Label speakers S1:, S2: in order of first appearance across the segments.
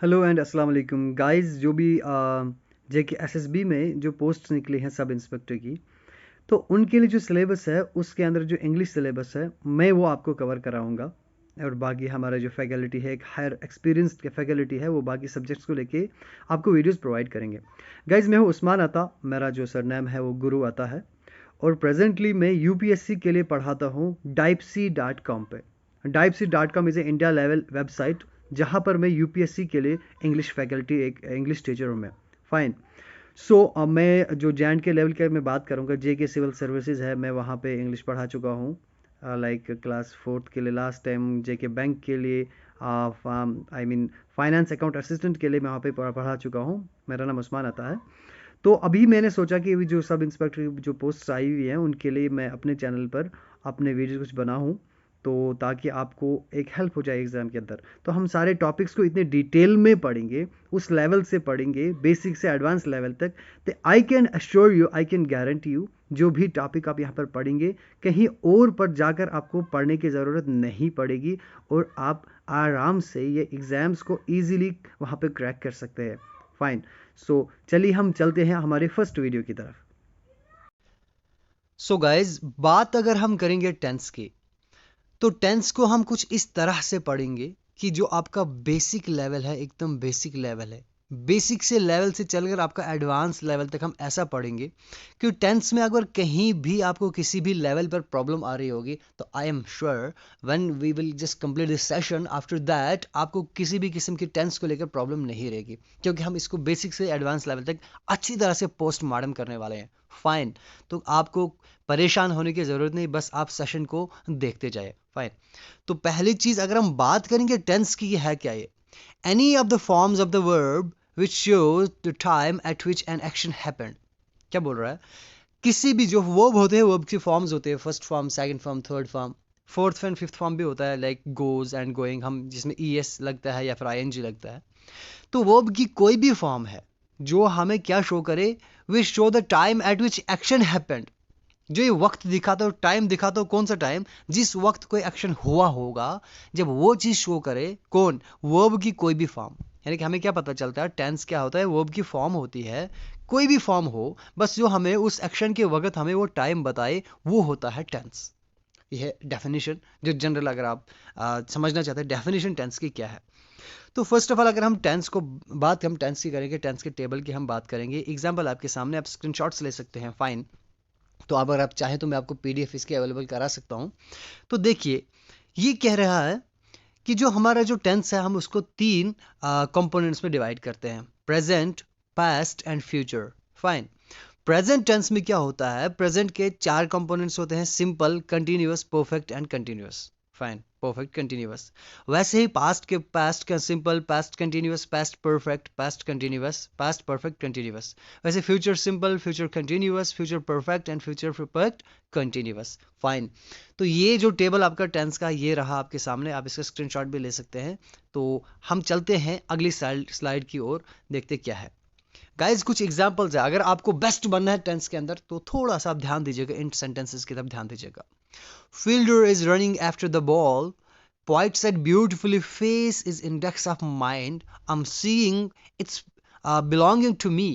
S1: Hello and अस्सलाम वालेकुम guys. जो भी जेके एसएसबी में जो पोस्ट निकली हैं सब इंस्पेक्टर की, तो उनके लिए जो सिलेबस है उसके अंदर जो इंग्लिश सिलेबस है मैं वो आपको कवर कराऊंगा। और बाकी हमारा जो फैकल्टी है, एक हायर एक्सपीरियंस्ड फैकल्टी है, वो बाकी सब्जेक्ट्स को लेके आपको वीडियोस प्रोवाइड करेंगे। गाइस, मैं हूँ उस्मान अता, मेरा जो सरनेम है वो गुरु अता है। और प्रेजेंटली मैं यूपीएससी के लिए पढ़ाता हूँ डाइपसी.com पे। डाइपसी.com is a India level website जहाँ पर मैं यूपीएससी के लिए इंग्लिश फैकल्टी, एक इंग्लिश टीचर हूँ मैं। फाइन। सो मैं जो जे एंड के लेवल की मैं बात करूँगा, जे के सिविल सर्विसेज है, मैं वहाँ पे इंग्लिश पढ़ा चुका हूँ। लाइक क्लास फोर्थ के लिए लास्ट टाइम, जे के बैंक के लिए, I mean finance account assistant के लिए मैं वहाँ पे पढ़ा चुका हूँ। मेरा नाम उस्मान आता है। तो अभी मैंने सोचा कि जो सब इंस्पेक्टर जो पोस्ट आई हुई हैं उनके लिए मैं अपने चैनल पर अपने वीडियो कुछ बनाऊं, तो ताकि आपको एक हेल्प हो जाए एग्ज़ाम के अंदर। तो हम सारे टॉपिक्स को इतने डिटेल में पढ़ेंगे, उस लेवल से पढ़ेंगे, बेसिक से एडवांस लेवल तक। तो I can assure you, I can guarantee you, जो भी टॉपिक आप यहाँ पर पढ़ेंगे कहीं और पर जाकर आपको पढ़ने की ज़रूरत नहीं पड़ेगी, और आप आराम से ये एग्ज़ाम्स को ईजिली वहाँ पर क्रैक कर सकते हैं। फाइन। सो चलिए हम चलते हैं हमारे फर्स्ट वीडियो की तरफ।
S2: सो गाइज, बात अगर हम करेंगे टेंस की, तो टेंस को हम कुछ इस तरह से पढ़ेंगे कि जो आपका बेसिक लेवल है, एकदम बेसिक लेवल है, बेसिक से लेवल से चलकर आपका एडवांस लेवल तक हम ऐसा पढ़ेंगे कि टेंस में अगर कहीं भी आपको किसी भी लेवल पर प्रॉब्लम आ रही होगी, तो I am sure when we will just complete this session, after that आपको किसी भी किस्म की टेंस को लेकर प्रॉब्लम नहीं रहेगी, क्योंकि हम इसको बेसिक से एडवांस लेवल तक अच्छी तरह से पोस्ट मार्टम करने वाले हैं। फाइन। तो आपको परेशान होने की ज़रूरत नहीं, बस आप सेशन को देखते जाए। फाइन। तो पहली चीज़ अगर हम बात करेंगे टेंस की, है क्या ये? Any of the forms of the verb which shows the time eight which an action happened. क्या बोल रहा है? किसी भी जो वर्ब होते हैं, वर्ब की फॉर्म्स होते हैं, first form, second form, third form, fourth and fifth form भी होता है, लाइक गोज एंड गोइंग, हम जिसमें ई एस लगता है या फिर आई एन जी लगता है। तो वर्ब की कोई भी फॉर्म है जो हमें क्या शो करे, which show the time eight which action happened. जो ये वक्त दिखाता हो, टाइम दिखाता हो, कौन सा टाइम? जिस वक्त कोई एक्शन हुआ होगा, जब वो चीज शो करे, कौन? वर्ब की कोई भी फॉर्म। यानी कि हमें क्या पता चलता है, टेंस क्या होता है? वर्ब की फॉर्म होती है, कोई भी फॉर्म हो, बस जो हमें उस एक्शन के वक्त हमें वो टाइम बताए, वो होता है टेंस। यह है डेफिनेशन, जो जनरल अगर आप समझना चाहते हैं डेफिनेशन टेंस की क्या है। तो फर्स्ट ऑफ ऑल, अगर हम टेंस को बात हम टेंस की करेंगे, टेंस के टेबल की हम बात करेंगे। एग्जाम्पल आपके सामने, आप स्क्रीनशॉट्स ले सकते हैं। फाइन। तो अगर आप चाहें तो मैं आपको पीडीएफ इसके अवेलेबल करा सकता हूं। तो देखिए, ये कह रहा है कि जो हमारा जो टेंस है, हम उसको तीन कंपोनेंट्स में डिवाइड करते हैं: present, past and future. Fine. Present tense में क्या होता है? प्रेजेंट के चार कंपोनेंट्स होते हैं: simple, continuous, perfect and continuous. Fine, perfect, continuous. वैसे ही पास्ट का simple, past continuous, past perfect, past continuous, past perfect, continuous. वैसे future simple, future continuous, future perfect and future perfect continuous. Fine. तो ये जो table आपका tense का ये रहा आपके सामने, आप इसका स्क्रीनशॉट भी ले सकते हैं। तो हम चलते हैं अगली स्लाइड की ओर, देखते क्या है। गाइज, कुछ एग्जांपल्स है। अगर आपको बेस्ट बनना है टेंस के अंदर, तो थोड़ा सा आप ध्यान दीजिएगा, इन सेंटेंसेस की तरफ ध्यान दीजिएगा। Fielder is running after the ball. Poet said beautifully, face is index of mind. I'm seeing it's belonging to me.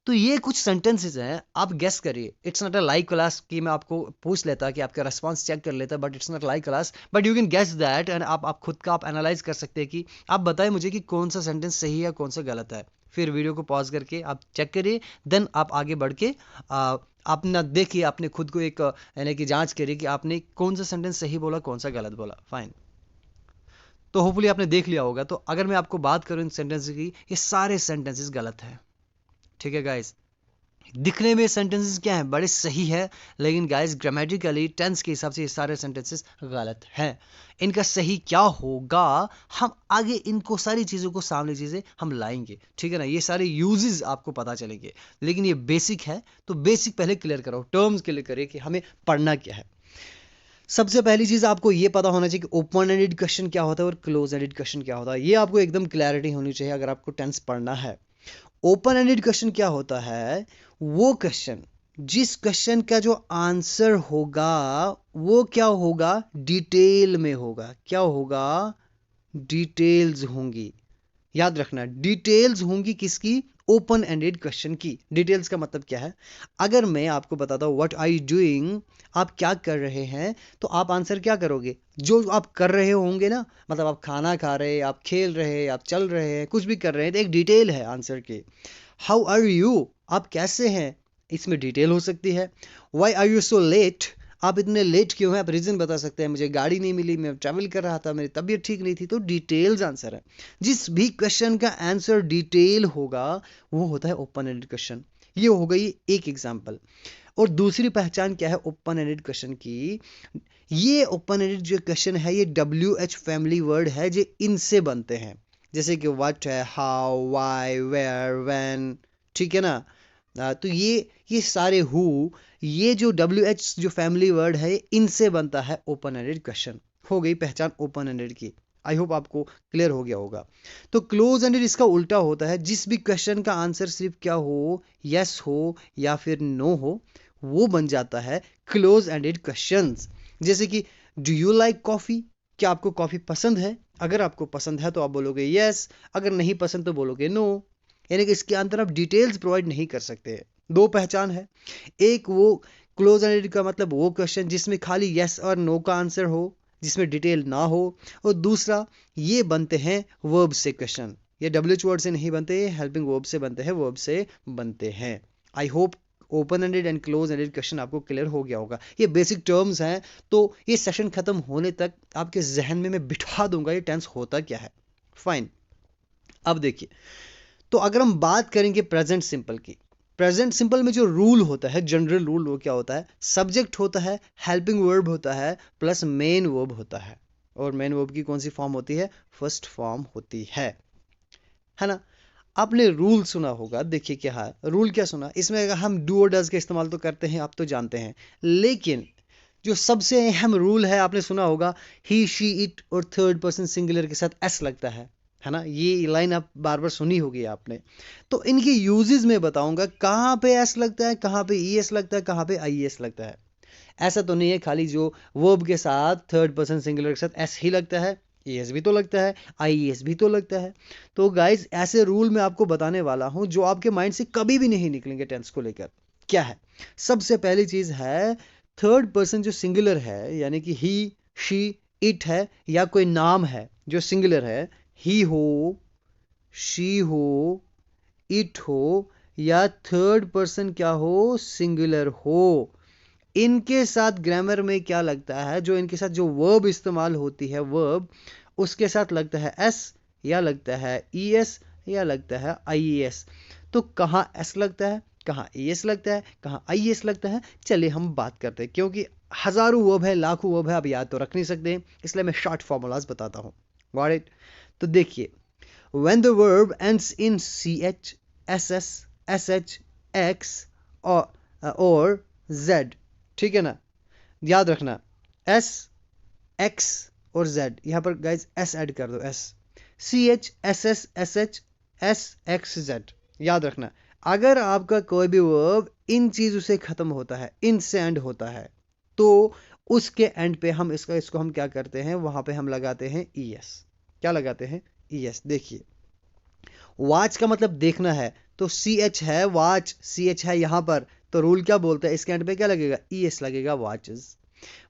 S2: तो ये कुछ सेंटेंसेस हैं, आप गेस करिए। It's not a live class कि मैं आपको पूछ लेता कि आपका रेस्पॉन्स चेक कर लेता, but it's not live class, but you can guess that, and आप खुद का आप एनालाइज कर सकते हैं कि आप बताएं मुझे कि कौन सा सेंटेंस सही है, कौन सा गलत है। फिर वीडियो को पॉज करके आप चेक करिए, देन आप आगे बढ़ के आप ना देखिए, आपने खुद को एक यानी कि जांच करिए कि आपने कौन सा सेंटेंस सही बोला, कौन सा गलत बोला। फाइन। तो होपफुली आपने देख लिया होगा। तो अगर मैं आपको बात करूं इन सेंटेंस की, ये सारे सेंटेंसेस गलत हैं। ठीक है गाइस, दिखने में सेंटेंसेस क्या हैं, बड़े सही है, लेकिन गाइस ग्रामेटिकली टेंस के हिसाब से ये सारे सेंटेंसेस गलत हैं। इनका सही क्या होगा, हम आगे इनको सारी चीज़ों को, सामने चीज़ें हम लाएंगे। ठीक है ना, ये सारे यूजेस आपको पता चलेंगे, लेकिन ये बेसिक है, तो बेसिक पहले क्लियर करो, टर्म्स क्लियर करिए कि हमें पढ़ना क्या है। सबसे पहली चीज़ आपको ये पता होना चाहिए कि ओपन एंडेड क्वेश्चन क्या होता है और क्लोज एंडेड क्वेश्चन क्या होता है। ये आपको एकदम क्लैरिटी होनी चाहिए अगर आपको टेंस पढ़ना है। ओपन एंडेड क्वेश्चन क्या होता है? वो क्वेश्चन जिस क्वेश्चन का जो आंसर होगा वो क्या होगा, डिटेल में होगा। क्या होगा? डिटेल्स होंगी। याद रखना, डिटेल्स होंगी किसकी? ओपन एंडेड क्वेश्चन की। डिटेल्स का मतलब क्या है? अगर मैं आपको बताता हूँ व्हाट आर यू डूइंग, आप क्या कर रहे हैं, तो आप आंसर क्या करोगे? जो आप कर रहे होंगे ना, मतलब आप खाना खा रहे हैं, आप खेल रहे हैं, आप चल रहे हैं, कुछ भी कर रहे हैं, तो एक डिटेल है आंसर की। हाउ आर यू, आप कैसे हैं, इसमें डिटेल हो सकती है। Why are you so late, आप इतने लेट क्यों हैं, आप रीजन बता सकते हैं, मुझे गाड़ी नहीं मिली, मैं ट्रैवल कर रहा था, मेरी तबीयत ठीक नहीं थी। तो डिटेल्स आंसर है। जिस भी क्वेश्चन का आंसर डिटेल होगा वो होता है ओपन एंडेड क्वेश्चन। ये हो गई एक एग्जांपल। और दूसरी पहचान क्या है ओपन एंडेड क्वेश्चन की? ये ओपन एंडेड जो क्वेश्चन है ये WH फैमिली वर्ड है जो इनसे बनते हैं। जैसे कि व्हाट है, हाउ, व्हाई, वेयर, व्हेन, ठीक है ना। तो ये सारे हु, ये जो WH जो फैमिली वर्ड है इनसे बनता है ओपन एंडेड क्वेश्चन। हो गई पहचान ओपन एंडेड की। आई होप आपको क्लियर हो गया होगा। तो क्लोज एंडेड इसका उल्टा होता है, जिस भी क्वेश्चन का आंसर सिर्फ क्या हो, यस हो या फिर नो हो, वो बन जाता है क्लोज एंडेड क्वेश्चंस। जैसे कि डू यू लाइक कॉफी, क्या आपको कॉफी पसंद है? अगर आपको पसंद है तो आप बोलोगे यस, अगर नहीं पसंद तो बोलोगे नो। यानी कि इसके अंदर आप डिटेल्स प्रोवाइड नहीं कर सकते। दो पहचान है, एक वो क्लोज एंडेड का मतलब वो क्वेश्चन जिसमें खाली यस और नो का आंसर हो, जिसमें डिटेल ना हो, और दूसरा ये बनते हैं वर्ब से क्वेश्चन। ये WH वर्ड से नहीं बनते, हेल्पिंग वर्ब से बनते हैं, वर्ब से बनते हैं। I hope open ended and close ended question आपको क्लियर हो गया होगा। ये बेसिक टर्म्स हैं, तो ये सेशन खत्म होने तक आपके जहन में मैं बिठा दूंगा ये टेंस होता क्या है। फाइन। अब देखिए, तो अगर हम बात करेंगे प्रेजेंट सिंपल की, प्रेजेंट सिंपल में जो रूल होता है, जनरल रूल, वो क्या होता है? सब्जेक्ट होता है, हेल्पिंग वर्ब होता है, प्लस मेन वर्ब होता है। और मेन वर्ब की कौन सी फॉर्म होती है? फर्स्ट फॉर्म होती है ना। आपने रूल सुना होगा, देखिए क्या है रूल, क्या सुना इसमें? अगर हम डू और डज का इस्तेमाल तो करते हैं, आप तो जानते हैं, लेकिन जो सबसे अहम रूल है आपने सुना होगा, ही, शी, इट और थर्ड पर्सन सिंगुलर के साथ एस लगता है ना। ये लाइन आप बार बार सुनी होगी आपने। तो इनके यूजेस में बताऊंगा, कहाँ पे एस लगता है, कहाँ पे ई एस लगता है, कहाँ पे आई एस लगता है। ऐसा तो नहीं है खाली जो वर्ब के साथ थर्ड पर्सन सिंगुलर के साथ एस ही लगता है, एस भी तो लगता है, आई एस भी तो लगता है। तो गाइज ऐसे रूल मैं आपको बताने वाला हूं जो आपके माइंड से कभी भी नहीं निकलेंगे टेंस को लेकर। क्या है? सबसे पहली चीज है, थर्ड पर्सन जो सिंगुलर है, यानी कि ही, शी, इट है, या कोई नाम है जो सिंगुलर है, ही हो, शी हो, इट हो, या थर्ड पर्सन क्या हो, सिंगुलर हो, इनके साथ ग्रामर में क्या लगता है, जो इनके साथ जो वर्ब इस्तेमाल होती है, वर्ब, उसके साथ लगता है एस, या लगता है ई एस, या लगता है आई एस। तो कहाँ एस लगता है, कहाँ ई एस लगता है, कहाँ आई एस लगता है, चलिए हम बात करते हैं। क्योंकि हजारों वर्ब है, लाखों वर्ब है, आप याद तो रख नहीं सकते, इसलिए मैं शॉर्ट फॉर्मूलाज बताता हूँ। Got it? तो देखिए, when the verb ends in ch, ss, sh, x or z, ठीक है ना, याद रखना s, x और z, यहां पर गाइज s ऐड कर दो, s, ch, ss, sh, s, x, z, याद रखना। अगर आपका कोई भी वर्ब इन चीजों से खत्म होता है, इन से एंड होता है, तो उसके एंड पे हम इसको हम क्या करते हैं, वहां पे हम लगाते हैं es। क्या लगाते हैं? es। देखिए, वॉच का मतलब देखना है, तो CH है, वॉच, CH है यहां पर, तो रूल क्या बोलता है, इसके एंड पे क्या लगेगा? ES लगेगा, वॉचेस।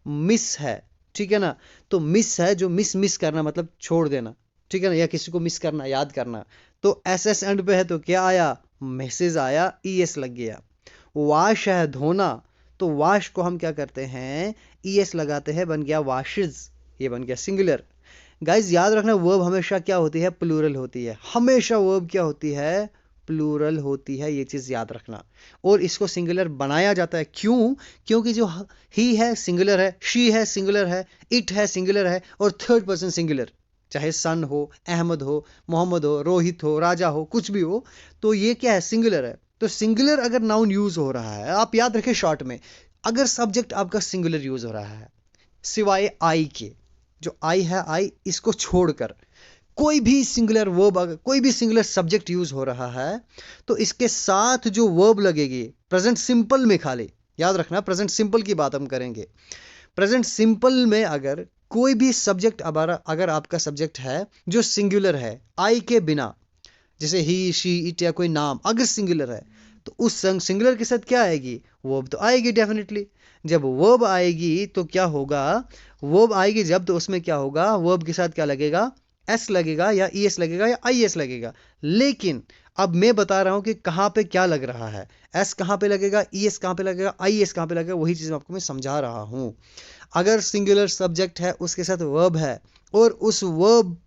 S2: मिस है, ठीक है ना, तो मिस है, जो मिस करना मतलब छोड़ देना, ठीक है ना, या किसी को मिस करना, याद करना, तो SS एंड पे है, तो क्या आया? मैसेज आया, ES लग गया। वॉश है, धोना, तो वॉश को हम क्या करते हैं? ES लगाते हैं, बन गया वॉशेस, ये बन गया सिंगुलर। गाइज याद रखना, वर्ब हमेशा क्या होती है? प्लूरल होती है। हमेशा वर्ब क्या होती है? प्लूरल होती है, ये चीज याद रखना। और इसको सिंगुलर बनाया जाता है, क्यों? क्योंकि जो ही है सिंगुलर है, शी है सिंगुलर है, इट है सिंगुलर है, और थर्ड पर्सन सिंगुलर, चाहे सन हो, अहमद हो, मोहम्मद हो, रोहित हो, राजा हो, कुछ भी हो, तो ये क्या है? सिंगुलर है। तो सिंगुलर अगर नाउन यूज हो रहा है, आप याद रखें शॉर्ट में, अगर सब्जेक्ट आपका सिंगुलर यूज हो रहा है, सिवाय आई के, जो आई है, आई, इसको छोड़कर कोई भी सिंगुलर वर्ब, अगर कोई भी सिंगुलर सब्जेक्ट यूज हो रहा है, तो इसके साथ जो वर्ब लगेगी प्रेजेंट सिंपल में, खाली याद रखना प्रेजेंट सिंपल की बात हम करेंगे, प्रेजेंट सिंपल में अगर कोई भी सब्जेक्ट अगर आपका सब्जेक्ट है जो सिंगुलर है, आई के बिना, जैसे ही, शी, इट या कोई नाम अगर सिंगुलर है, तो उस सिंगुलर के साथ क्या आएगी? वर्ब तो आएगी डेफिनेटली। जब वर्ब आएगी तो क्या होगा? वर्ब आएगी जब, तो उसमें क्या होगा? वर्ब के साथ क्या लगेगा? एस लगेगा या ई एस लगेगा या आई एस लगेगा। लेकिन अब मैं बता रहा हूं कि कहां पे क्या लग रहा है। एस कहां पे लगेगा, ई एस कहां पे लगेगा, आई एस कहां पे लगेगा, वही चीज आपको मैं समझा रहा हूं। अगर सिंगुलर सब्जेक्ट है, उसके साथ वर्ब है, और उस वर्ब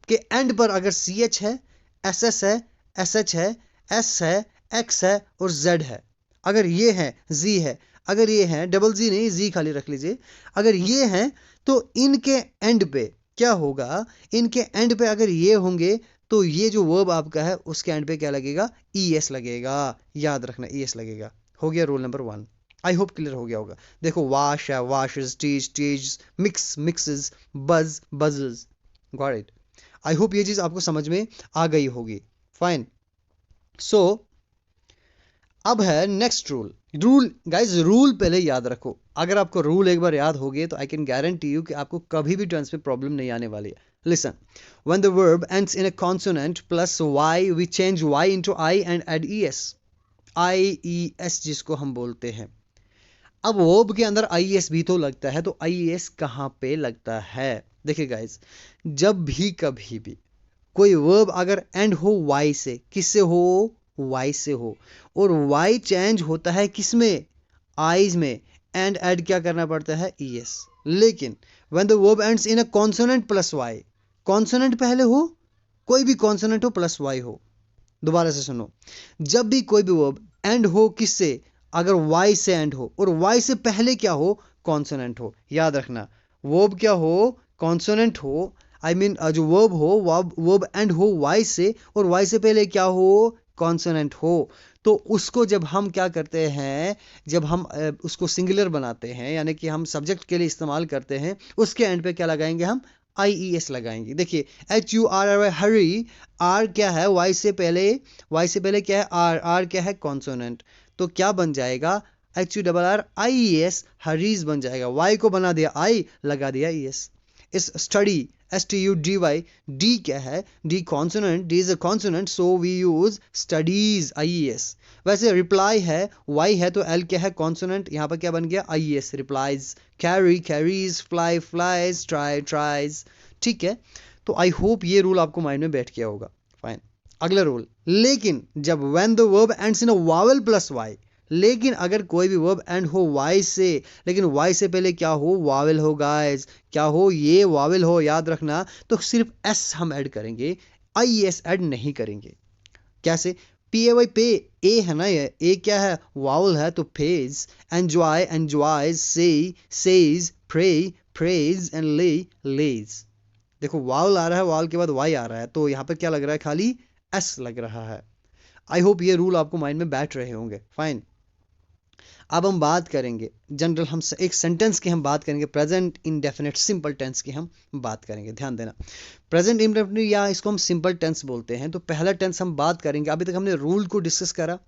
S2: के एंड पर अगर सी एच है, एस एस है, एस एच है, एस है, एक्स है और जेड है, अगर ये है, जी है, अगर ये है, डबल जी नहीं, जी खाली रख लीजिए, अगर ये है, तो इनके एंड पे क्या होगा? इनके एंड पे अगर ये होंगे, तो ये जो वर्ब आपका है उसके एंड पे क्या लगेगा? ई एस लगेगा। याद रखना, ई एस लगेगा। हो गया rule number 1। I hope clear हो गया होगा। देखो, वाश है, washes, teach, teach, mix, mixes, buzz, buzzes. Got it. I hope ये चीज आपको समझ में आ गई होगी। फाइन। सो अब है next rule. Rule guys, rule पहले याद रखो। अगर आपको रूल एक बार याद हो गए तो आई कैन गारंटी यू कि आपको कभी भी टेंस में प्रॉब्लम नहीं आने वाली है। Listen, when the verb ends in a consonant plus Y, we change Y into I and add E S. I E S जिसको हम बोलते हैं। अब वर्ब के अंदर आई एस भी तो लगता है, तो आई एस कहां पे लगता है? देखिए गाइज, जब भी कभी भी कोई वर्ब अगर एंड हो वाई से, किससे हो? वाई से हो, और वाई चेंज होता है किसमें? आईज में, एंड ऐड क्या करना पड़ता है? E S. लेकिन when the verb ends in a consonant plus Y, consonant पहले हो, कोई भी कॉन्सोनेंट हो प्लस वाई हो। दोबारा से सुनो, जब भी कोई भी वर्ब एंड हो किससे? अगर वाई से एंड हो, और वाई से पहले क्या हो? कॉन्सोनेंट हो। याद रखना, वर्ब क्या हो? कॉन्सोनेंट हो, आई मीन जो वर्ब हो, वर्ब एंड हो वाई से, और वाई से पहले क्या हो? कॉन्सोनेंट हो। तो उसको जब हम क्या करते हैं, जब हम उसको सिंगुलर बनाते हैं, यानी कि हम सब्जेक्ट के लिए इस्तेमाल करते हैं, उसके एंड पे क्या लगाएंगे? हम आई ई एस लगाएंगे। देखिए, H U R R Y, hurry, R क्या है? वाई से पहले, वाई से पहले क्या है? आर, आर क्या है? कॉन्सोनेंट। तो क्या बन जाएगा? H U double R I E S, hurries बन जाएगा। वाई को बना दिया आई, लगा दिया ई एस। इस study, S T U D Y, D क्या है? D consonant, D is a consonant, so we use studies, I E S. वैसे रिप्लाई है, वाई है, तो एल क्या है? कॉन्सोनेंट, यहां पर क्या बन गया? I S, replies. Carry, carries, fly, flies, try, tries. ठीक है, तो आई होप ये रूल आपको माइंड में बैठ गया होगा। फाइन। अगला रूल, लेकिन जब when the verb ends in a vowel plus Y, लेकिन अगर कोई भी वर्ब एंड हो वाई से, लेकिन वाई से पहले क्या हो? वावल हो गाइस। क्या हो? ये वावल हो, याद रखना। तो सिर्फ एस हम ऐड करेंगे, आई एस ऐड नहीं करेंगे। कैसे? पी ए वाई, पे, ए है ना, ये ए क्या है? वावल है, तो फेज। एंजॉय, एंजॉयज, से, सेज, प्रे, प्रेज, एंड ले, लेज। देखो, वावल आ रहा है, वावल के बाद वाई आ रहा है, तो यहां पर क्या लग रहा है? खाली एस लग रहा है। आई होप ये रूल आपको माइंड में बैठ रहे होंगे। फाइन। अब हम बात करेंगे जनरल, हम एक सेंटेंस की हम बात करेंगे, प्रेजेंट इंडेफिनिट सिंपल टेंस की हम बात करेंगे। ध्यान देना, प्रेजेंट इंडेफिनिट या इसको हम सिंपल टेंस बोलते हैं। तो पहला टेंस हम बात करेंगे। अभी तक हमने रूल को डिस्कस करा।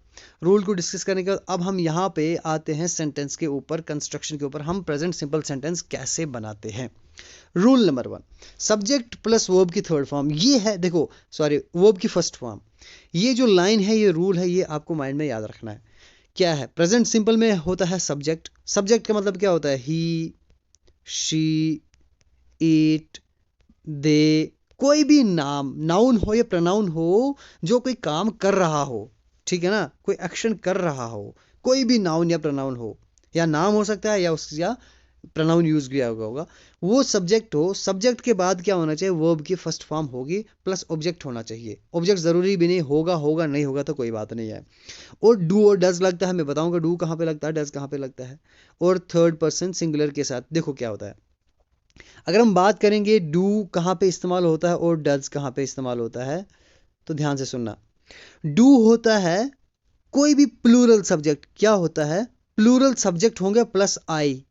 S2: रूल को डिस्कस करने के बाद अब हम यहाँ पे आते हैं सेंटेंस के ऊपर, कंस्ट्रक्शन के ऊपर। हम प्रेजेंट सिंपल सेंटेंस कैसे बनाते हैं। Rule number 1, subject plus verb की थर्ड फॉर्म। ये है, देखो सॉरी, वर्ब की फर्स्ट फॉर्म। ये जो लाइन है, ये रूल है, ये आपको माइंड में याद रखना है। क्या है? प्रेजेंट सिंपल में होता है सब्जेक्ट। सब्जेक्ट का मतलब क्या होता है? ही, शी, इट, दे। कोई भी नाम, नाउन हो या प्रोनाउन हो, जो कोई काम कर रहा हो, ठीक है ना, कोई एक्शन कर रहा हो, कोई भी नाउन या प्रोनाउन हो, या नाम हो सकता है या उसका प्रोनाउन यूज किया होगा, वो सब्जेक्ट हो। सब्जेक्ट के बाद क्या होना चाहिए? वर्ब की फर्स्ट फॉर्म होगी, प्लस ऑब्जेक्ट होना चाहिए। ऑब्जेक्ट जरूरी भी नहीं होगा, होगा नहीं होगा तो कोई बात नहीं है। और डू और डज लगता है, मैं बताऊंगा डू कहाँ पे लगता है, डज कहाँ पे लगता है। और थर्ड पर्सन सिंगुलर के साथ देखो क्या होता है। अगर हम बात करेंगे डू कहाँ पे इस्तेमाल होता है और डज कहाँ पे इस्तेमाल होता है, तो ध्यान से सुनना। डू होता है कोई भी प्लूरल सब्जेक्ट। क्या होता है? प्लूरल सब्जेक्ट होंगे प्लस आई,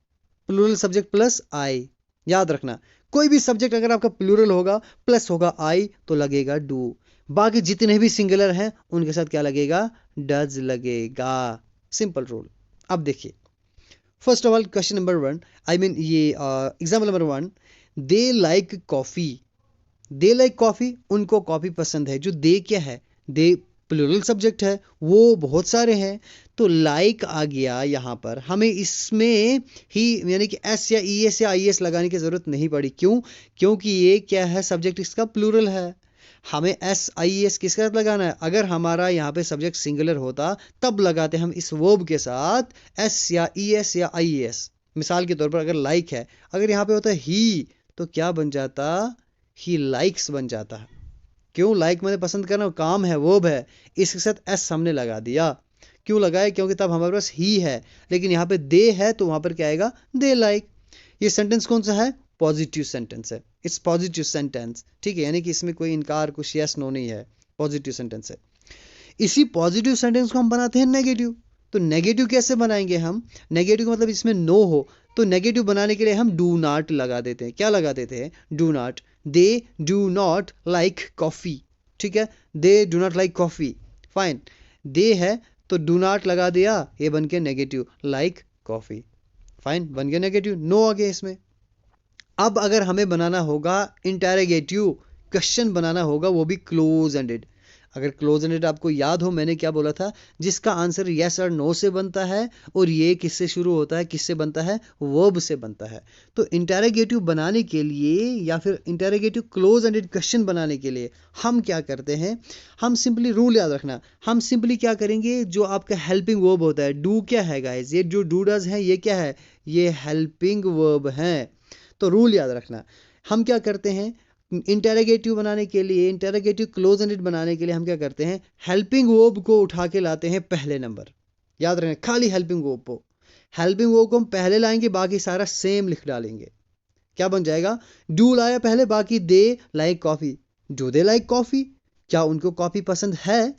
S2: प्लूरल सब्जेक्ट प्लस आई। याद रखना, कोई भी सब्जेक्ट अगर आपका प्लूरल होगा, प्लस होगा आई, तो लगेगा डू। बाकी जितने भी सिंगुलर हैं उनके साथ क्या लगेगा? डज लगेगा। Simple rule. अब देखिए, first of all question number 1, I mean ये example number 1, they like coffee, they like coffee, उनको कॉफी पसंद है। जो दे क्या है, दे प्लूरल सब्जेक्ट है, वो बहुत सारे हैं, तो लाइक आ गया यहाँ पर। हमें इसमें ही यानी कि एस या ई एस या आई एस लगाने की जरूरत नहीं पड़ी। क्यों? क्योंकि ये क्या है, सब्जेक्ट इसका प्लूरल है। हमें एस आई एस किसका लगाना है? अगर हमारा यहाँ पे सब्जेक्ट सिंगुलर होता तब लगाते हम इस वर्ब के साथ एस या ई एस या आई एस। मिसाल के तौर पर अगर लाइक है, अगर यहाँ पे होता ही तो क्या बन जाता? ही लाइक्स बन जाता है। क्यों? लाइक मैंने पसंद करना, काम है, वर्ब है, इसके साथ एस हमने लगा दिया। क्यों लगाया? क्योंकि तब हमारे पास ही है, लेकिन यहाँ पे दे है तो वहां पर क्या आएगा? They like. ये सेंटेंस कौन सा है? पॉजिटिव सेंटेंस है। इट्स पॉजिटिव सेंटेंस, ठीक है, यानी कि इसमें कोई इनकार, कुछ यस नो नहीं है, पॉजिटिव सेंटेंस है। इसी पॉजिटिव सेंटेंस को हम बनाते हैं नेगेटिव। तो नेगेटिव कैसे बनाएंगे हम? नेगेटिव का मतलब इसमें नो हो, तो नेगेटिव बनाने के लिए हम डू नॉट लगा देते हैं। क्या लगा देते हैं? Do not. They do not like coffee, ठीक है, they do not like coffee, fine. They है तो डू नॉट लगा दिया, ये बन के नेगेटिव, लाइक कॉफी, फाइन, बन गया नेगेटिव, नो आ गया इसमें। अब अगर हमें बनाना होगा इंटेरोगेटिव क्वेश्चन बनाना होगा, वो भी क्लोज एंडेड। अगर क्लोज एंडेड आपको याद हो, मैंने क्या बोला था? जिसका आंसर यस और नो से बनता है, और ये किससे शुरू होता है, किससे बनता है? वर्ब से बनता है। तो इंटेरोगेटिव बनाने के लिए या फिर इंटेरोगेटिव क्लोज एंडेड क्वेश्चन बनाने के लिए हम क्या करते हैं? हम सिंपली रूल याद रखना, हम सिंपली क्या करेंगे? जो आपका हेल्पिंग वर्ब होता है, डू क्या है गाइस? ये जो डू डज है, ये क्या है? ये हेल्पिंग वर्ब है। तो रूल याद रखना, हम क्या करते हैं? इंटेरोगेटिव बनाने के लिए, इंटेरोगेटिव क्लोज एंडेड बनाने के लिए हम क्या करते हैं? हेल्पिंग वर्ब को उठा के लाते हैं पहले नंबर। याद रखना, खाली हेल्पिंग वर्ब को, हेल्पिंग वर्ब को हम पहले लाएंगे, बाकी सारा सेम लिख डालेंगे। क्या बन जाएगा? डू लाया पहले, बाकी दे like coffee. Do they like coffee, क्या उनको कॉफी पसंद है?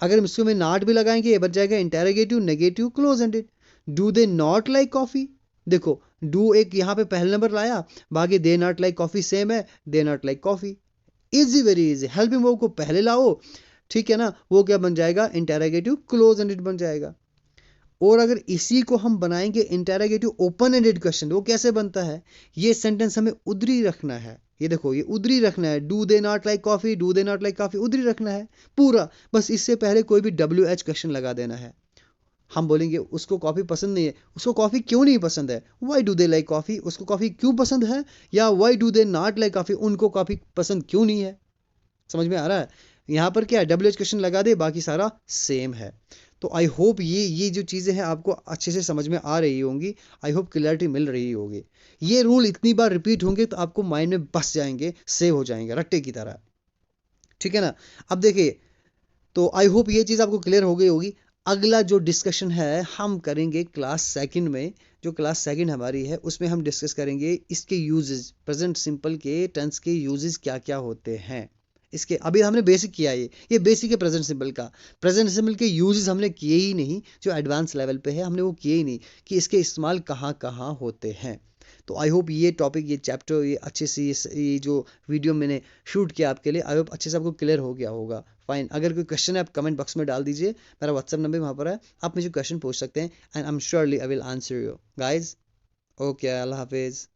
S2: अगर हम इसको में नॉट भी लगाएंगे, ये बन जाएगा interrogative negative close ended. Do they not like coffee, देखो डू एक यहाँ पे पहले नंबर लाया, बाकी they not like coffee same है, they not like coffee. Easy, very easy. Helping verb को पहले लाओ, ठीक है ना, वो क्या बन जाएगा? इंटेरोगेटिव क्लोज एंडेड बन जाएगा। और अगर इसी को हम बनाएंगे इंटेरोगेटिव ओपन एंडेड क्वेश्चन, वो कैसे बनता है? ये सेंटेंस हमें उधरी रखना है, ये देखो, ये उधरी रखना है। Do they not like coffee, do they not like coffee, उधरी रखना है पूरा। बस इससे पहले कोई भी डब्ल्यू एच क्वेश्चन लगा देना है। हम बोलेंगे उसको कॉफी पसंद नहीं है, उसको कॉफी क्यों नहीं पसंद है? Why do they like coffee, उसको कॉफी क्यों पसंद है? या why do they not like coffee, उनको कॉफी पसंद क्यों नहीं है? समझ में आ रहा है? यहाँ पर क्या है? डब्ल्यू एच क्वेश्चन लगा दे, बाकी सारा सेम है। तो आई होप ये जो चीज़ें हैं आपको अच्छे से समझ में आ रही होंगी, आई होप क्लियरिटी मिल रही होगी। ये रूल इतनी बार रिपीट होंगे तो आपको माइंड में बस जाएंगे, सेव हो जाएंगे रट्टे की तरह, ठीक है ना। अब देखिए, तो आई होप ये चीज़ आपको क्लियर हो गई होगी। अगला जो डिस्कशन है हम करेंगे क्लास सेकंड में। जो क्लास सेकंड हमारी है उसमें हम डिस्कस करेंगे इसके यूजेस, प्रेजेंट सिंपल के टेंस के यूजेस क्या क्या होते हैं। इसके अभी हमने बेसिक किया है, ये बेसिक है प्रेजेंट सिंपल का। प्रेजेंट सिंपल के यूजेस हमने किए ही नहीं, जो एडवांस लेवल पे है हमने वो किए ही नहीं कि इसके इस्तेमाल कहाँ कहाँ होते हैं। तो आई होप ये टॉपिक, ये चैप्टर, ये अच्छे से ये जो वीडियो मैंने शूट किया आपके लिए, आई होप अच्छे से आपको क्लियर हो गया होगा। फाइन, अगर कोई क्वेश्चन है आप कमेंट बॉक्स में डाल दीजिए, मेरा व्हाट्सएप नंबर वहाँ पर है, आप मुझे क्वेश्चन पूछ सकते हैं, and I am surely I will answer you guys. Okay, अल्लाह हाफिज़।